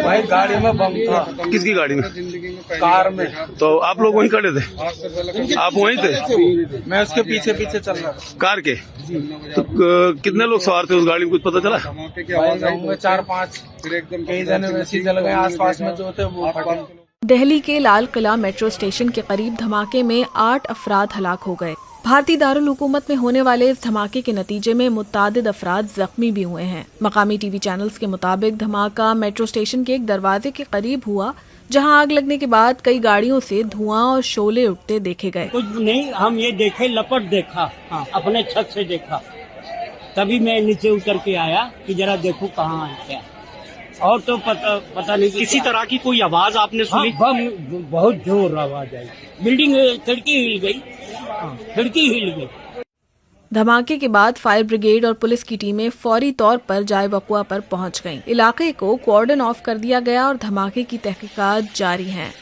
भाई गाड़ी में बम था। किसकी गाड़ी में? कार में। तो आप लोग वहीं खड़े थे? आप वहीं थे? मैं उसके पीछे पीछे चल रहा था। कार के? तो कितने लोग सवार थे उस गाड़ी में, कुछ पता चला? भाई होंगे 4-5, कई जने वैसे ही जल गए आसपास में जो थे वो फटे। दिल्ली के लाल किला मेट्रो स्टेशन के करीब धमाके में 8 अफराद हलाक हो गए। भारतीय दारुल हुकूमत में होने वाले इस धमाके के नतीजे में मुत्तादिद अफराद जख्मी भी हुए हैं। मकामी टीवी चैनल्स के मुताबिक धमाका मेट्रो स्टेशन के एक दरवाजे के करीब हुआ, जहां आग लगने के बाद कई गाड़ियों से धुआं और शोले उठते देखे गए। कुछ नहीं, हम ये देखे, लपट देखा, अपने छत से देखा, तभी मैं नीचे उतर के आया कि जरा देखूं कहाँ है क्या, और तो पता नहीं किसी तरह की कोई आवाज आपने सुनी? बम बहुत जोर आवाज आई, बिल्डिंग खिड़की हिल गई, खिड़की हिल गई। धमाके के बाद फायर ब्रिगेड और पुलिस की टीमें फौरी तौर पर जाए वक़ुआ पर पहुंच गईं। इलाके को कॉर्डन ऑफ कर दिया गया और धमाके की तहकीकात जारी हैं।